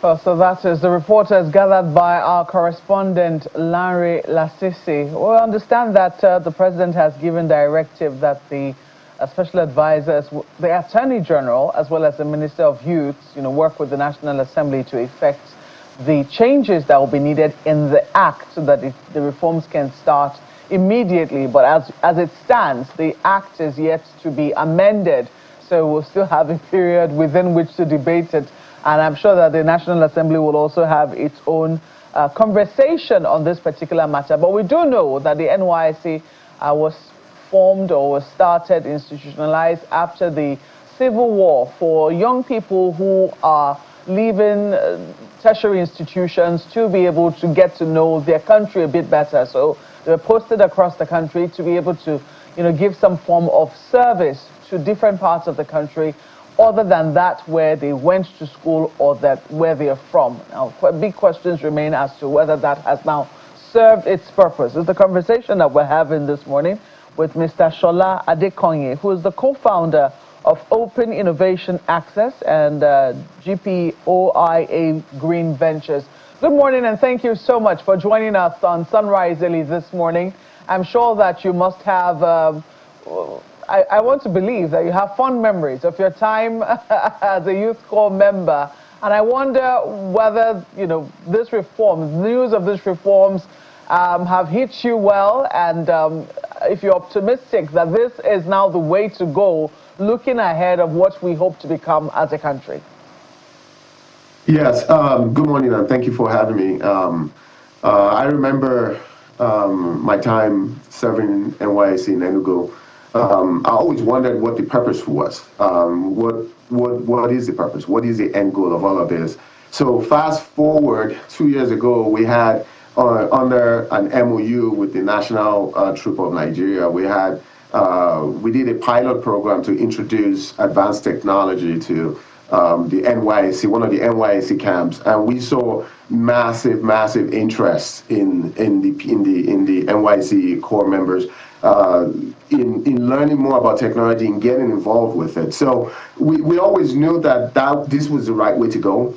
Well, so that is the reporters gathered by our correspondent Larry Lassisi. We understand that the president has given directive that the special advisors, the Attorney General, as well as the Minister of Youth, work with the National Assembly to effect the changes that will be needed in the act so that the reforms can start immediately. But as it stands, the act is yet to be amended. So we'll still have a period within which to debate it. And I'm sure that the National Assembly will also have its own conversation on this particular matter. But we do know that the NYSC was formed or was started, institutionalized after the Civil War for young people who are leaving tertiary institutions to be able to get to know their country a bit better. So they were posted across the country to be able to, give some form of service to different parts of the country, other than that where they went to school or that where they are from. Now, big questions remain as to whether that has now served its purpose. It's the conversation that we're having this morning with Mr. Shola Adekonye, who is the co-founder of Open Innovation Access and GPOIA Green Ventures. Good morning, and thank you so much for joining us on Sunrise Early this morning. I'm sure that you must have I want to believe that you have fond memories of your time as a youth corps member. And I wonder whether, this reforms, news of these reforms have hit you well. And if you're optimistic that this is now the way to go, looking ahead of what we hope to become as a country. Yes, good morning, and thank you for having me. I remember my time serving in NYSC in Enugu. I always wondered what the purpose was. What is the purpose? What is the end goal of all of this? So fast forward 2 years ago, we had under an MOU with the National Troop of Nigeria, we did a pilot program to introduce advanced technology to the NYSC, one of the NYSC camps, and we saw massive interest in the NYSC core members. In learning more about technology and getting involved with it. So we always knew that this was the right way to go.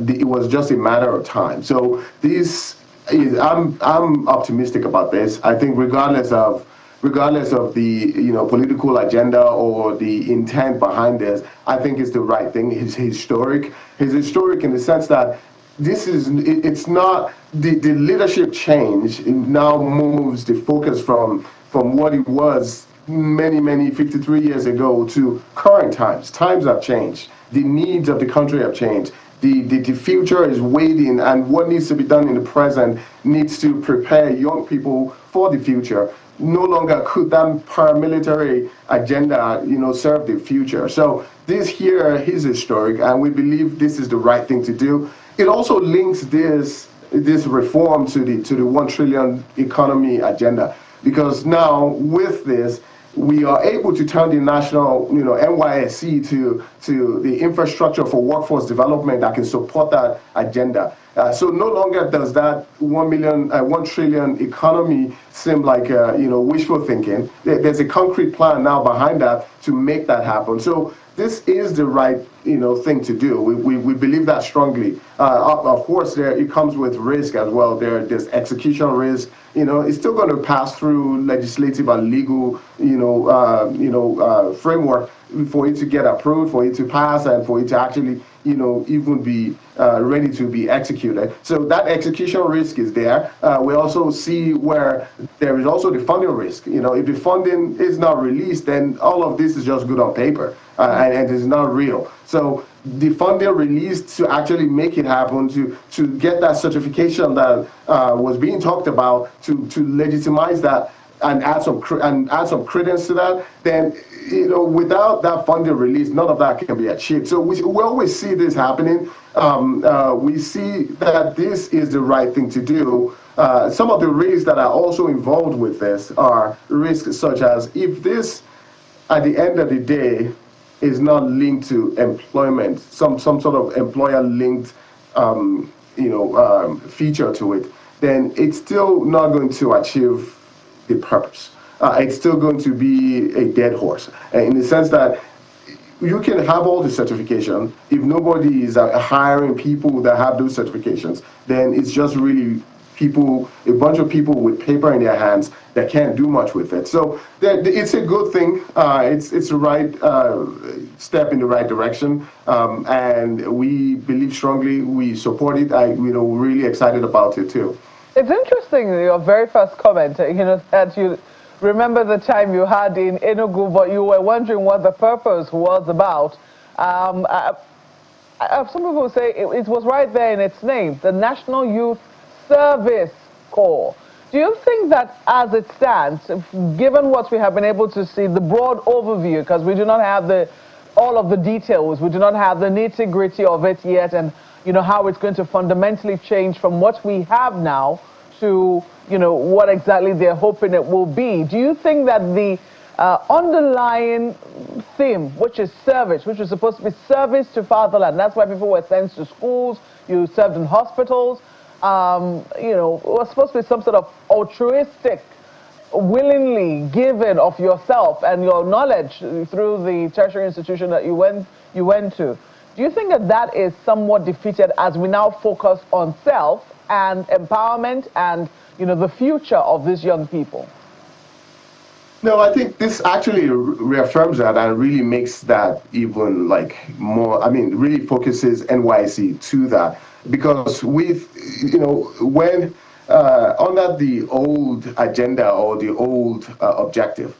It was just a matter of time. So I'm optimistic about this. I think regardless of the political agenda or the intent behind this, I think it's the right thing. It's historic. It's historic in the sense that it's not the leadership change. It now moves the focus from what it was many 53 years ago to current times. Times have changed. The needs of the country have changed. The future is waiting, and what needs to be done in the present needs to prepare young people for the future. No longer could that paramilitary agenda, serve the future. So this here is historic, and we believe this is the right thing to do. It also links this reform to the 1 trillion economy agenda. Because now with this, we are able to turn the national, NYSC to the infrastructure for workforce development that can support that agenda. So no longer does that 1 trillion economy seem like, wishful thinking. There's a concrete plan now behind that to make that happen. So this is the right, thing to do. We believe that strongly. Of course, it comes with risk as well. There's execution risk. It's still going to pass through legislative and legal, framework for it to get approved, for it to pass, and for it to actually, even be ready to be executed. So that execution risk is there. We also see where there is also the funding risk. If the funding is not released, then all of this is just good on paper, and it is not real. So the funding released to actually make it happen, to get that certification that was being talked about, to legitimize that and add some credence to that, then without that funding release, none of that can be achieved. So we always see this happening. We see that this is the right thing to do. Some of the risks that are also involved with this are risks such as, if this, at the end of the day, is not linked to employment, some sort of employer-linked, feature to it, then it's still not going to achieve the purpose. It's still going to be a dead horse, in the sense that you can have all the certification. If nobody is hiring people that have those certifications, then it's just really people, a bunch of people with paper in their hands that can't do much with it. So it's a good thing. It's a right step in the right direction, and we believe strongly. We support it. We're really excited about it too. It's interesting, your very first comment, that you remember the time you had in Enugu, but you were wondering what the purpose was about. Some people say it was right there in its name, the National Youth Service Corps. Do you think that as it stands, given what we have been able to see, the broad overview, because we do not have all of the details, we do not have the nitty-gritty of it yet, and how it's going to fundamentally change from what we have now to what exactly they're hoping it will be. Do you think that the underlying theme, which is service, which is supposed to be service to fatherland, that's why people were sent to schools, you served in hospitals, it was supposed to be some sort of altruistic, willingly given of yourself and your knowledge through the tertiary institution that you went to. Do you think that is somewhat defeated as we now focus on self and empowerment and the future of these young people? No, I think this actually reaffirms that and really makes that even more. Really focuses NYSC to that, because when under the old agenda or the old objective,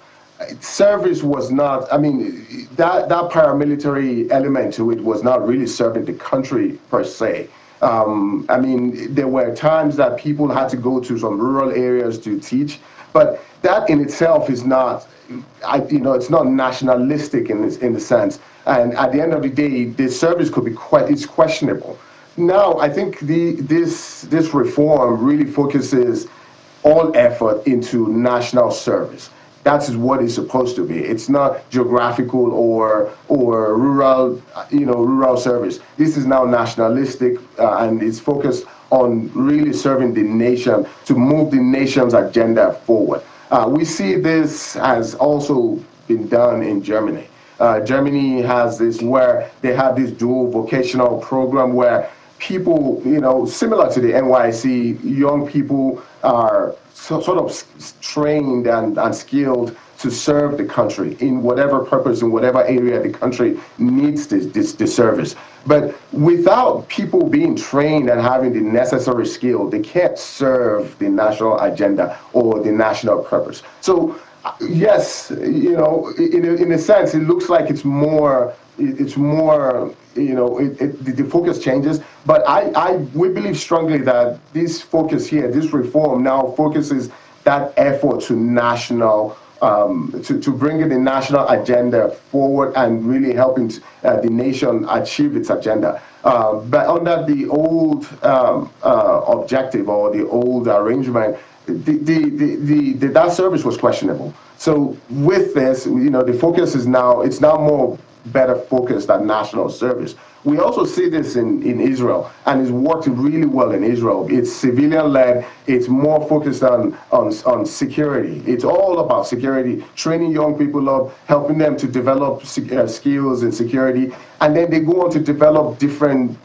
service was not, that paramilitary element to it was not really serving the country per se. There were times that people had to go to some rural areas to teach, but that in itself is not, it's not nationalistic in the sense. And at the end of the day, the service could be it's questionable. Now, I think this reform really focuses all effort into national service. That is what it's supposed to be. It's not geographical or rural, rural service. This is now nationalistic, and it's focused on really serving the nation to move the nation's agenda forward. We see this has also been done in Germany. Germany has this where they have this dual vocational program where people, similar to the NYSC, young people are sort of trained and skilled to serve the country in whatever purpose, in whatever area the country needs this service. But without people being trained and having the necessary skill, they can't serve the national agenda or the national purpose. So yes, in a sense, it looks like it's more, the focus changes, but we believe strongly that this focus here, this reform now focuses that effort to national, to bringing the national agenda forward and really helping the nation achieve its agenda. But under the old objective or the old arrangement, that service was questionable. So with this, the focus is now, it's now more better focused on national service. We also see this in Israel, and it's worked really well in Israel. It's civilian-led. It's more focused on security. It's all about security, training young people up, helping them to develop skills in security, and then they go on to develop different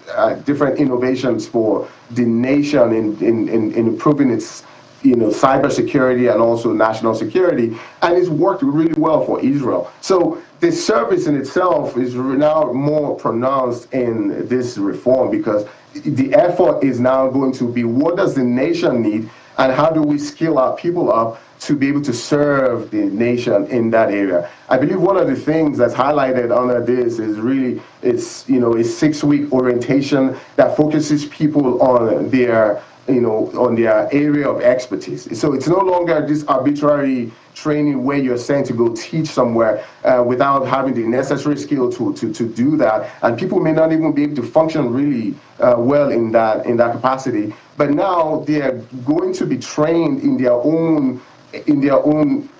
innovations for the nation in improving its cybersecurity and also national security, and it's worked really well for Israel. So the service in itself is now more pronounced in this reform because the effort is now going to be what does the nation need and how do we skill our people up to be able to serve the nation in that area. I believe one of the things that's highlighted under this is really a 6-week orientation that focuses people on their on their area of expertise. So it's no longer this arbitrary training where you're sent to go teach somewhere without having the necessary skill to do that. And people may not even be able to function really well in that capacity. But now they are going to be trained in their own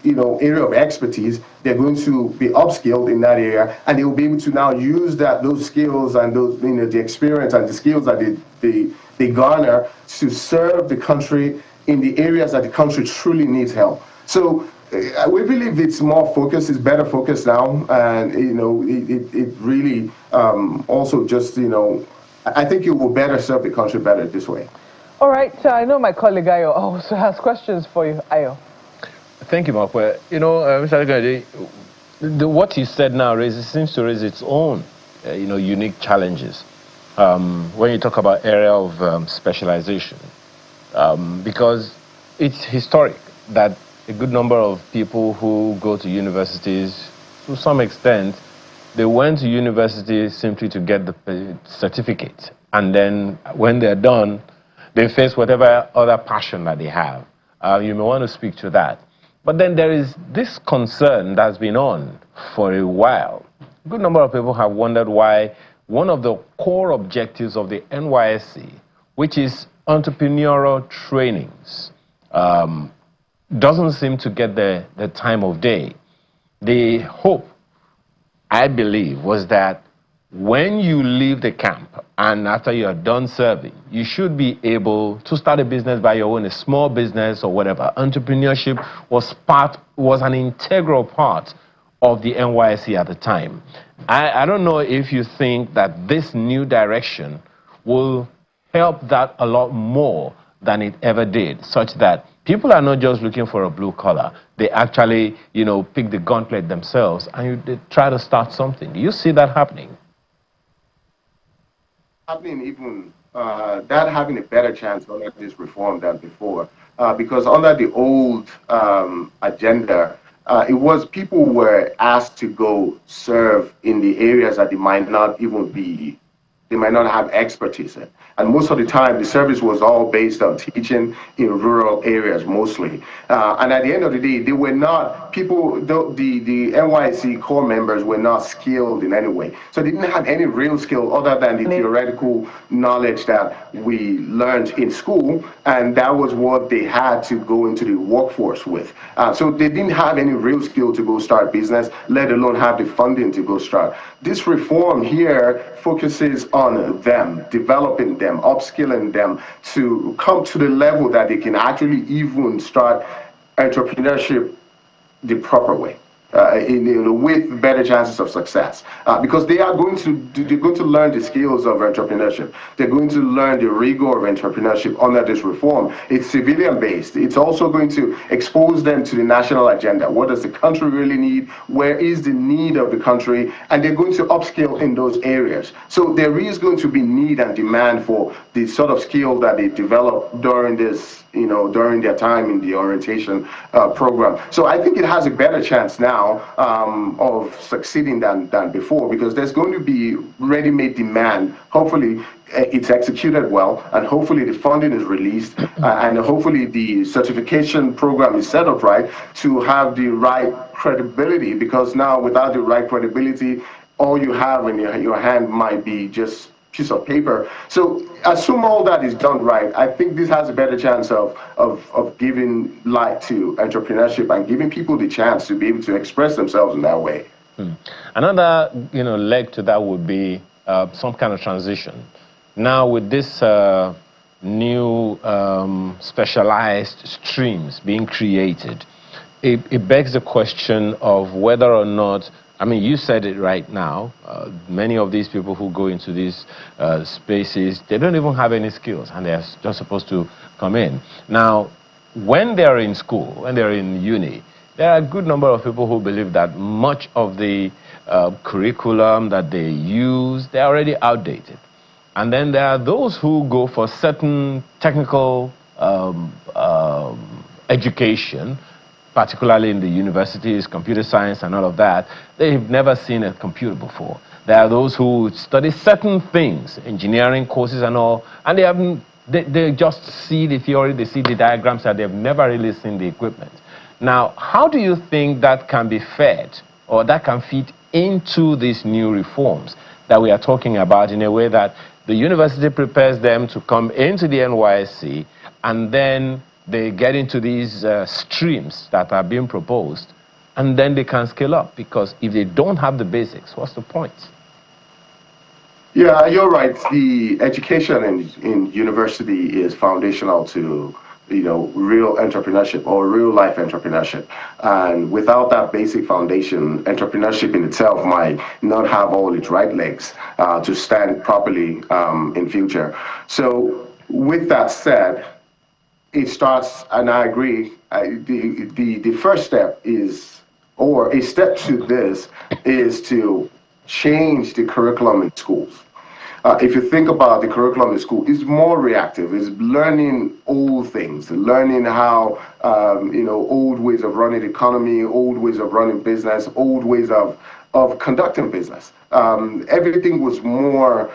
area of expertise. They're going to be upskilled in that area, and they will be able to now use those skills and those the experience and the skills that they garner to serve the country in the areas that the country truly needs help. So We believe it's more focused, it's better focused now, and it really also just I think it will better serve the country better this way. All right, I know my colleague Ayo also has questions for you. Ayo. Thank you, Mark. Well, Mr. Agade, what you said now seems to raise its own, unique challenges. When you talk about area of specialization, because it's historic that a good number of people who go to universities, to some extent, they went to university simply to get the certificate. And then when they're done, they face whatever other passion that they have. You may want to speak to that. But then there is this concern that's been on for a while. A good number of people have wondered why one of the core objectives of the NYSC, which is entrepreneurial trainings, doesn't seem to get the time of day. The hope, I believe, was that when you leave the camp and after you are done serving, you should be able to start a business by your own, a small business or whatever. Entrepreneurship was an integral part of the NYSC at the time. I don't know if you think that this new direction will help that a lot more than it ever did, such that people are not just looking for a blue collar. They actually, pick the gauntlet themselves and they try to start something. Do you see that happening? Happening even that having a better chance under this reform than before, because under the old agenda, it was people were asked to go serve in the areas that they might not have expertise in. And most of the time, the service was all based on teaching in rural areas mostly. And at the end of the day, they were not, the NYSC core members were not skilled in any way. So they didn't have any real skill other than the theoretical knowledge that we learned in school. And that was what they had to go into the workforce with. So they didn't have any real skill to go start business, let alone have the funding to go start. This reform here focuses on them, developing them, upskilling them to come to the level that they can actually even start entrepreneurship the proper way. With better chances of success, because they're going to learn the skills of entrepreneurship. They're going to learn the rigor of entrepreneurship under this reform. It's civilian based. It's also going to expose them to the national agenda. What does the country really need? Where is the need of the country? And they're going to upskill in those areas. So there is going to be need and demand for the sort of skill that they develop during this, during their time in the orientation program. So I think it has a better chance now of succeeding than before, because there's going to be ready-made demand. Hopefully it's executed well, and hopefully the funding is released, and hopefully the certification program is set up right to have the right credibility, because now without the right credibility, all you have in your hand might be just piece of paper. So assume all that is done right, I think this has a better chance of giving light to entrepreneurship and giving people the chance to be able to express themselves in that way. Another leg to that would be some kind of transition. Now with this new specialized streams being created, it begs the question of whether or not, I mean, you said it right now, many of these people who go into these spaces, they don't even have any skills, and they're just supposed to come in. Now, when they're in school, when they're in uni, there are a good number of people who believe that much of the curriculum that they use, they're already outdated. And then there are those who go for certain technical education, particularly in the universities, computer science and all of that. They've never seen a computer before. There are those who study certain things, engineering courses and all, and they just see the theory, they see the diagrams, and they've never really seen the equipment. Now, how do you think that can be fed, or that can fit into these new reforms that we are talking about, in a way that the university prepares them to come into the NYSC, and then they get into these streams that are being proposed, and then they can scale up? Because if they don't have the basics, what's the point? Yeah, you're right. The education in university is foundational to real entrepreneurship or real life entrepreneurship. And without that basic foundation, entrepreneurship in itself might not have all its right legs to stand properly in future. So with that said, it starts, and I agree, the first step is, or a step to this, is to change the curriculum in schools. If you think about the curriculum in school, it's more reactive. It's learning old things, learning how, old ways of running the economy, old ways of running business, old ways of conducting business. Everything was more,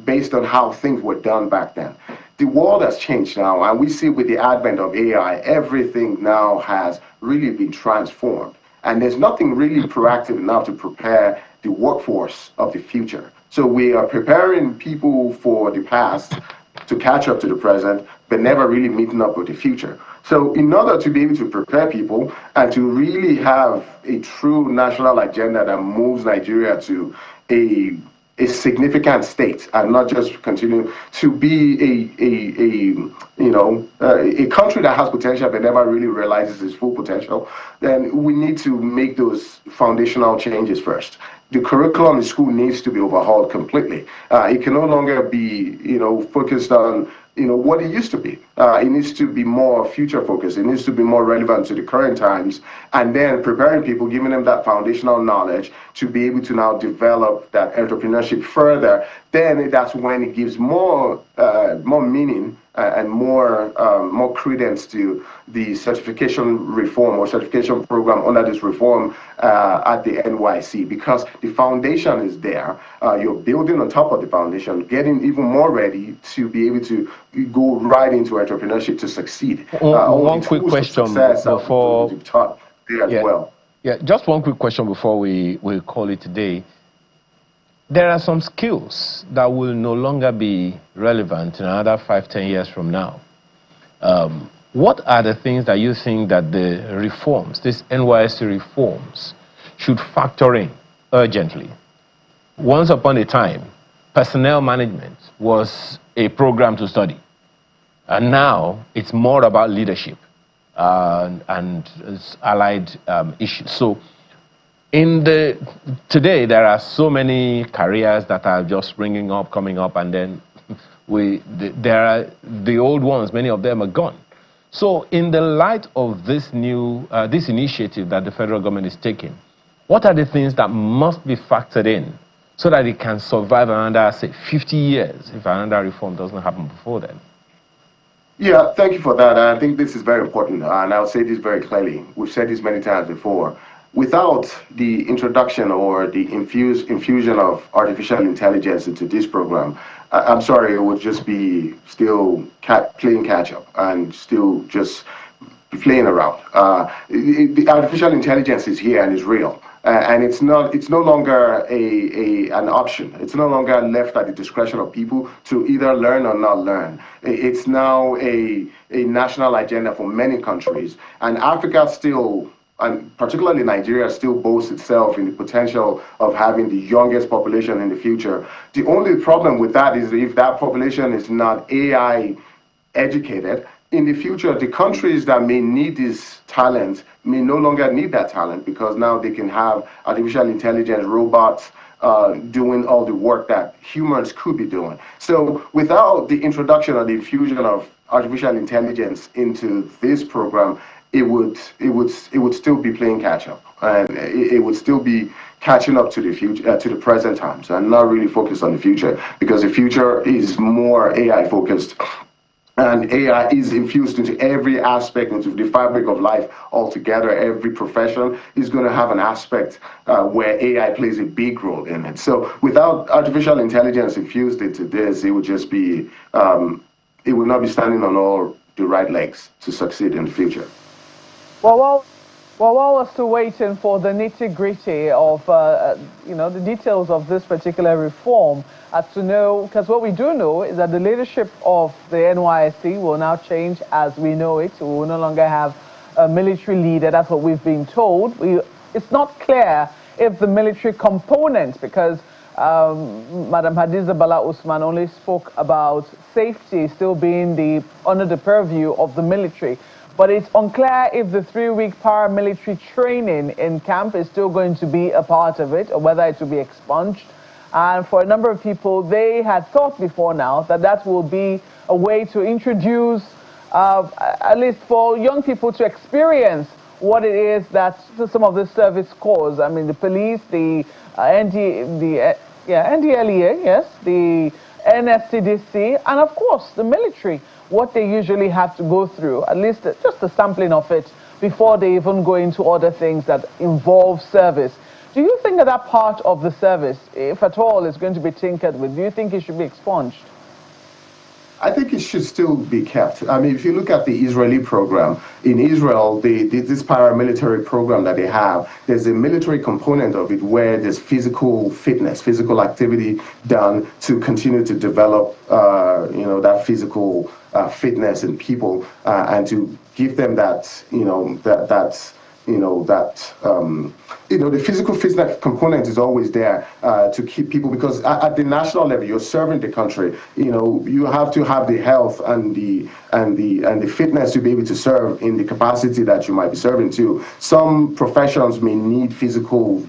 based on how things were done back then. The world has changed now, and we see with the advent of AI, everything now has really been transformed. And there's nothing really proactive enough to prepare the workforce of the future. So we are preparing people for the past to catch up to the present, but never really meeting up with the future. So in order to be able to prepare people and to really have a true national agenda that moves Nigeria to a significant state and not just continue to be a country that has potential but never really realizes its full potential, then we need to make those foundational changes first. The curriculum in school needs to be overhauled completely. It can no longer be, focused on, what it used to be. It needs to be more future focused. It needs to be more relevant to the current times, and then preparing people, giving them that foundational knowledge to be able to now develop that entrepreneurship further. Then that's when it gives more meaning and more credence to the certification reform or certification program under this reform at the NYSC, because the foundation is there. You're building on top of the foundation, getting even more ready to be able to go right into entrepreneurship to succeed. One quick question before taught there as well. Yeah, just one quick question before we call it today. There are some skills that will no longer be relevant in another 5-10 years from now. What are the things that you think that the reforms, these NYSC reforms, should factor in urgently? Once upon a time, personnel management was a program to study. And now it's more about leadership and allied issues. So today there are so many careers that are just springing up, coming up, and then there are the old ones, many of them are gone. So in the light of this new, this initiative that the federal government is taking, what are the things that must be factored in so that it can survive another, say, 50 years if another reform doesn't happen before then? Yeah, thank you for that. I think this is very important, and I'll say this very clearly. We've said this many times before. Without the introduction or the infusion of artificial intelligence into this program, I'm sorry, it would just be still playing catch up and still just playing around. The artificial intelligence is here and is real. And it's no longer an option. It's no longer left at the discretion of people to either learn or not learn. It's now a national agenda for many countries. And Africa still, and particularly Nigeria, still boasts itself in the potential of having the youngest population in the future. The only problem with that is if that population is not AI educated, in the future, the countries that may need this talent may no longer need that talent, because now they can have artificial intelligence robots doing all the work that humans could be doing. So without the introduction or the infusion of artificial intelligence into this program, it would still be playing catch up, and it would still be catching up to the future, to the present times, and not really focused on the future, because the future is more AI focused. And AI is infused into every aspect, into the fabric of life altogether. Every profession is going to have an aspect where AI plays a big role in it. So without artificial intelligence infused into this, it would just be, it would not be standing on all the right legs to succeed in the future. Well, while we're still waiting for the nitty-gritty of, the details of this particular reform, to know, because what we do know is that the leadership of the NYSC will now change as we know it. We will no longer have a military leader. That's what we've been told. It's not clear if the military component, because Madam Hadiza Bala Usman only spoke about safety still being under the purview of the military. But it's unclear if the 3-week paramilitary training in camp is still going to be a part of it or whether it will be expunged. And for a number of people, they had thought before now that that will be a way to introduce, at least for young people to experience what it is that some of the service cause. I mean, the police, the NDLEA, yes, the NSCDC, and of course the military, what they usually have to go through, at least just a sampling of it before they even go into other things that involve service. Do you think that that part of the service, if at all, is going to be tinkered with? Do you think it should be expunged? I think it should still be kept. I mean, if you look at the Israeli program, in Israel, this paramilitary program that they have, there's a military component of it where there's physical fitness, physical activity done to continue to develop, that physical fitness in people and to give them that, the physical fitness component is always there to keep people, because at the national level, you're serving the country. You have to have the health and the fitness to be able to serve in the capacity that you might be serving to. Some professions may need physical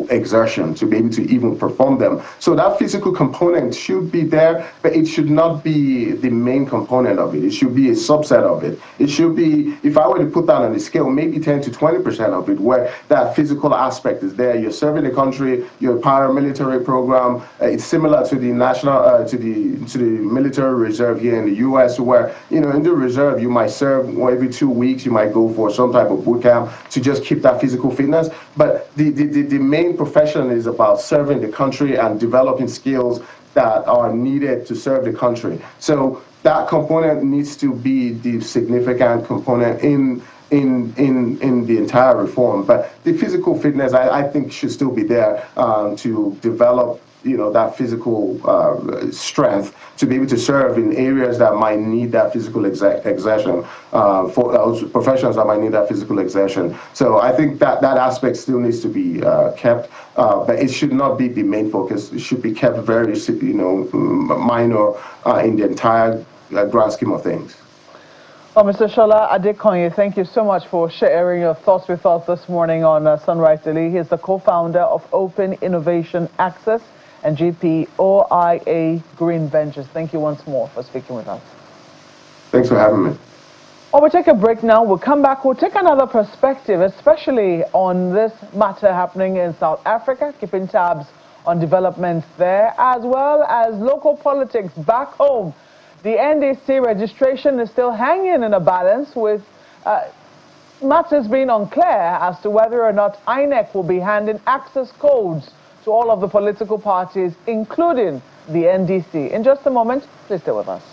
exertion to be able to even perform them. So that physical component should be there, but it should not be the main component of it. It should be a subset of it. It should be, if I were to put that on the scale, maybe 10 to 20% of it, where that physical aspect is there. You're serving the country, your paramilitary program. It's similar to the national, to the military reserve here in the U.S., where, in the reserve, you might serve every 2 weeks, you might go for some type of boot camp to just keep that physical fitness. But the main profession is about serving the country and developing skills that are needed to serve the country. So that component needs to be the significant component in the entire reform. But the physical fitness, I think, should still be there to develop that physical strength to be able to serve in areas that might need that physical exertion, for those professions that might need that physical exertion. So I think that aspect still needs to be kept, but it should not be the main focus. It should be kept very, minor in the entire grand scheme of things. Well, Mr. Shola Adekonye, thank you so much for sharing your thoughts with us this morning on Sunrise Daily. He's the co-founder of Open Innovation Access and GPOIA Green Ventures. Thank you once more for speaking with us. Thanks for having me. Well, we'll take a break now. We'll come back. We'll take another perspective, especially on this matter happening in South Africa, keeping tabs on developments there, as well as local politics back home. The NDC registration is still hanging in a balance, with matters being unclear as to whether or not INEC will be handing access codes to all of the political parties, including the NDC. In just a moment, please stay with us.